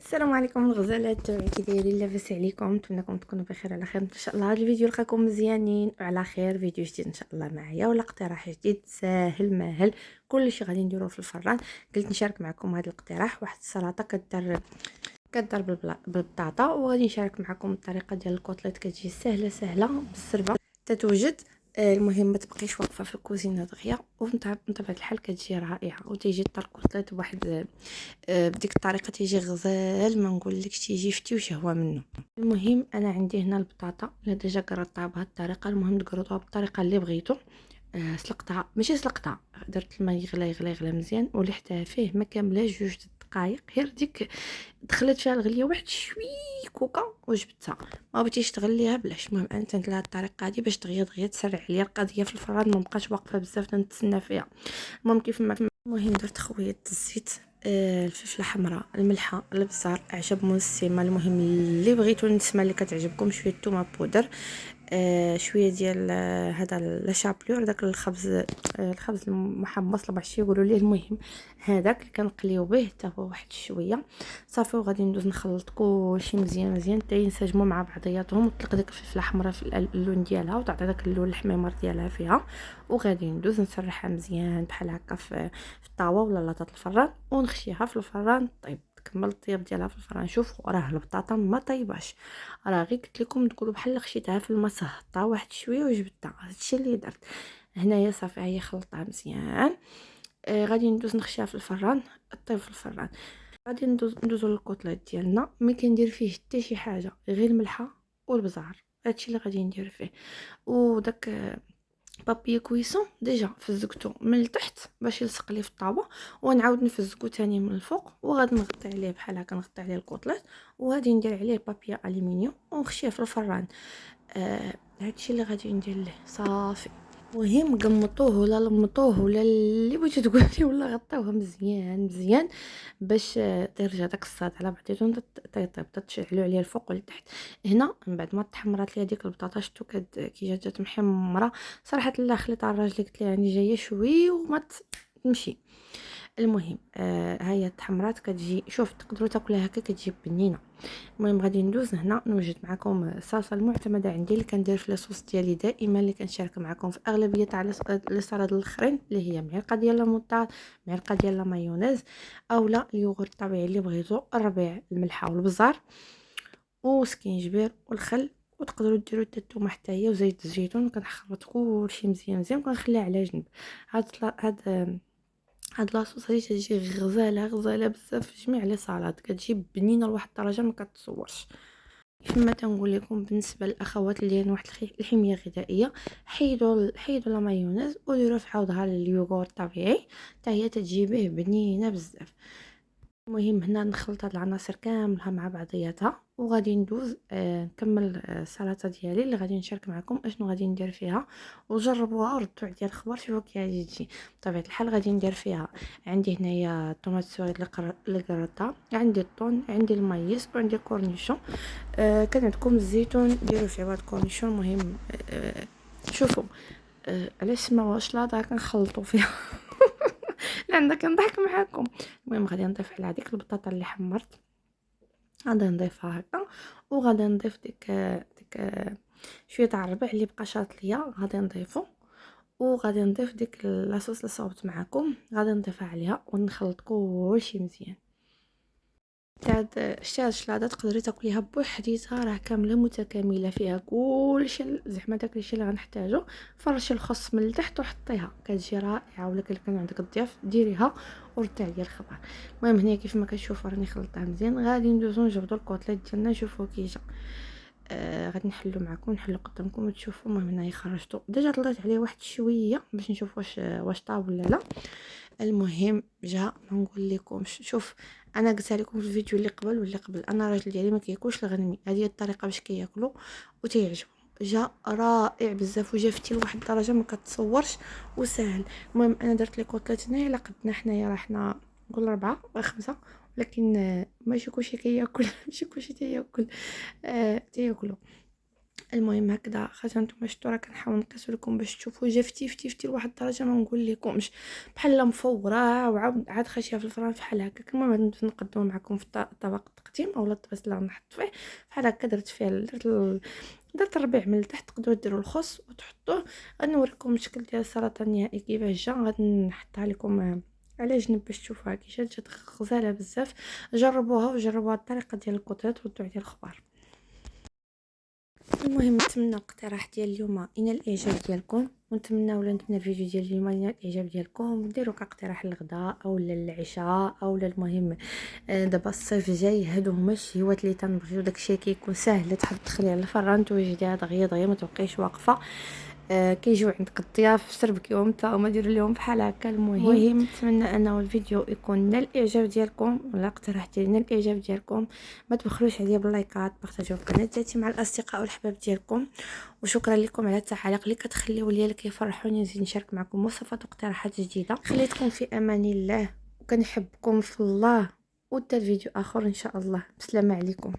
السلام عليكم الغزالات تاعي، كي دايرين؟ لاباس عليكم؟ نتمنىكم تكونوا بخير على خير ان شاء الله. هذا الفيديو لقاكم مزيانين وعلى خير. فيديو جديد ان شاء الله معايا ولا اقتراح جديد ساهل ماهل، كل شيء غادي نديروه في الفران. قلت نشارك معكم هذا الاقتراح. واحد السلطه كدار بالبطاطا، وغادي نشارك معكم الطريقه ديال الكوتليت. كتجي سهله بالسربه تتوجد. المهم ما تبقيش واقفه في الكوزينه دغيا، وبطبيعه الحال كتجي رائعه وتيجي الكوتليت بواحد بديك الطريقه تيجي غزال، ما نقولكش تيجي فتي وشهوه منه. المهم انا عندي هنا البطاطا اللي ديجا قرطتها بهذه الطريقه. المهم تقرطوها بالطريقه اللي بغيتو. سلقتها، ماشي سلقتها، درت الماء يغلى مزيان ولحتها فيه ما كاملاش 2 دقائق، غير ديك دخلت فيها الغليه واحد شوي كوكا وجبتها. ما بغيتيش تغليها بلاش. المهم انا تنت لها الطريقه هذه باش دغيا تسرع عليا القضيه في الفران، ما بقاش واقفه بزاف تنتسنى فيها. المهم كيف ما المهم درت خوية الزيت، الفلفله حمراء، الملحه، البصل، اعشاب مسمى، المهم اللي بغيتو النسمه اللي كتعجبكم، شويه الثومه بودر، شويه ديال هذا لا شابلور، داك الخبز، الخبز المحمص اللي بعرفتش يقولوا ليه. المهم هذاك اللي كنقليو به حتى هو واحد شويه صافي. وغادي ندوز نخلط كلشي مزيان حتى ينسجموا مع بعضياتهم، وتطلق ديك الفلفله حمراء في اللون ديالها وتعطي داك اللون الحميمر ديالها فيها. وغادي ندوز نسرحها مزيان بحال هكا في الطاوه ولا لاطه الفران، ونخشيها في الفران طيب. كمل الطياب ديالها في الفران. شوفوا راه البطاطا ما طيباش، راه غير قلت لكم تقولوا بحال خشيتها في الماء سهطها واحد شويه وجبدتها. هادشي اللي درت هنايا. صافي هي خلطتها مزيان. غادي ندوز نخشيها في الفران طيب في الفران. غادي ندوزو للكوتليت ديالنا. ما كندير فيه حتى شي حاجه غير الملحه والبزار، هادشي اللي غادي ندير فيه. وداك بابي كويسون ديجا فزقته من التحت باش يلصق لي في الطاوه، ونعاود نفزقو تاني من الفوق. وغادي نغطي عليه بحال هكا، نغطي عليه الكوتليت، وغادي ندير عليه بابي الومنيوم ونخشيه في الفران. هادشي اللي غادي ندير له صافي. مهم قمطوه ولا لمطوه ولا اللي بغيتي تقولي، ولا غطيوه مزيان باش ترجع داك الصاد على بعضياتهم طيب تشعلوا عليه الفوق والتحت. هنا من بعد ما تحمرات ليا ديك البطاطا، شفتوا كي جات محمره صراحه. لا خليت على الراجل قلت ليه راني جايه شوي وما تمشي. المهم هي تحمرات كتجي، شوف تقدروا تاكلوها هكا كتجي بنينه. المهم غادي ندوز هنا نوجد معكم الصلصه المعتمده عندي اللي كندير في لاصوص ديالي دائما، اللي كنشارك معكم في اغلبيه تاع لي صالاد الاخرين، اللي هي معلقه ديال الموطار، معلقه ديال مايونيز، اولا اليوغورت الطبيعي اللي بغيتو، الربيع، الملحه والبزار وسكينجبير والخل. وتقدروا ديروا حتى الثومه حتى هي وزيت الزيتون. كنخلط كلشي مزيان وكنخليها على جنب. هاد لاصوص هادي تجي غزاله بزاف في جميع لي صالاد، كتجي بنينه لواحد الدرجه ما كتصورش. كما تنقول لكم بالنسبه للاخوات اللي عندهم واحد الحميه غذائيه، حيدوا لا مايونيز وديروا في عوضها اليوغورت الطبيعي، حتى هي تجي به بنينه بزاف. المهم هنا نخلط هاد العناصر كاملها مع بعضياتها، وغادي ندوز نكمل السلطه ديالي اللي غادي نشارك معكم اشنو غادي ندير فيها. وجربوها وردوا عليا الخبر، شوفوا كي غادي تجي. بطبيعه الحال غادي ندير فيها، عندي هنايا الطوماط السوري اللي قرطتها، عندي الطون، عندي المايس، وعندي الكورنيشون. كان عندكم الزيتون ديروا في عوض الكورنيشون. المهم شوفوا علاش ما واش لا كنخلطوا فيها لان كنضحك معاكم. المهم غادي نضيف على هذيك البطاطا اللي حمرت، غادي نضيفها هكا. وغادي نضيف ديك شويه تاع الربع اللي بقى شاط ليا غادي نضيفو. وغادي نضيف ديك لاصوص اللي صاوبت معكم غادي نضيفها عليها ونخلط كلشي مزيان. شتي هاد الشلاضه تقدري تاكليها بوحديتها، راه كامله متكامله فيها كلشي، زعما داك الشيء اللي غنحتاجو. فرشي الخص من التحت وحطيها كتجي رائعه. ولا كان عندك الضياف ديريها ورد عليا الخبر. المهم هنا كيف ما كتشوفوا راني خلطتها مزيان. غادي ندوزو نجبدوا الكوتليت ديالنا. شوفوا كي جا. غادي نحلو معكم، نحلو قدامكم وتشوفوا. المهم هنايا خرجته ديجا، طلعت عليه واحد شويه باش نشوف واش طاب ولا لا. المهم جا ما نقول لكمش. شوف انا قلتها لكم في الفيديو اللي قبل واللي قبل، انا راجل ديالي ما كياكلش الغنمي. هذه الطريقه باش كياكلوا وتيعجبهم. جا رائع بزاف وجا فتي لواحد الدرجه ما كتصورش وسهل. المهم انا درت لي كوتليت هنايا، الا قدنا حنايا راه حنا نقول 4 ولا 5، ولكن ماشي كلشي كياكل ماشي كلشي تياكل تياكلوا. المهم هكذا خاصة نتوما شفتوا راه كنحاول نقيس لكم باش تشوفوا جا فتي لواحد الدرجه ما نقول لكمش، بحال مفوره وعاود خاشيه في الفران بحال هكاك. المهم غادي نقدموا معكم في طبق التقديم اولا الطبيصله نحط فيه بحال هكا. درت فيه درت الربيع من التحت. تقدروا ديروا الخس وتحطوه. غنوريكم الشكل ديال السلطه النهائي كيفاش جا. غادي نحطها لكم على جنب باش تشوفوها كي جات غزاله بزاف. جربوها وجربوها الطريقه ديال الكوتليت وردوا عليا الخبر. المهم نتمنى الاقتراح ديال اليوم ينال الاعجاب ديالكم، ونتمنى ولا نتمنى الفيديو ديال اليوم ينال الاعجاب ديالكم. ديروا كاقتراح للغداء او للعشاء او المهم دابا الصيف جاي، هادو هما الشهوات اللي تنبغيو. داكشي كيكون ساهل تحط تخليه على الفران توجديها دغيا ما تبقيش واقفه. كيجيو عندك الضياف سربكيهم حتى هما ديروا لهم بحال هكا. المهم نتمنى انه الفيديو يكون نال الاعجاب ديالكم ولا الاقتراح ديالي نال الاعجاب ديالكم. ما تبخلوش عليا باللايكات، بارطاجيو القناه ديالتي مع الاصدقاء والحباب ديالكم. وشكرا لكم على التعاليق اللي كتخليو ليا، اللي كيفرحوني نزيد نشارك معكم وصفات واقتراحات جديده. خليتكم في امان الله وكنحبكم في الله، وحتى الفيديو اخر ان شاء الله. بسلامه عليكم.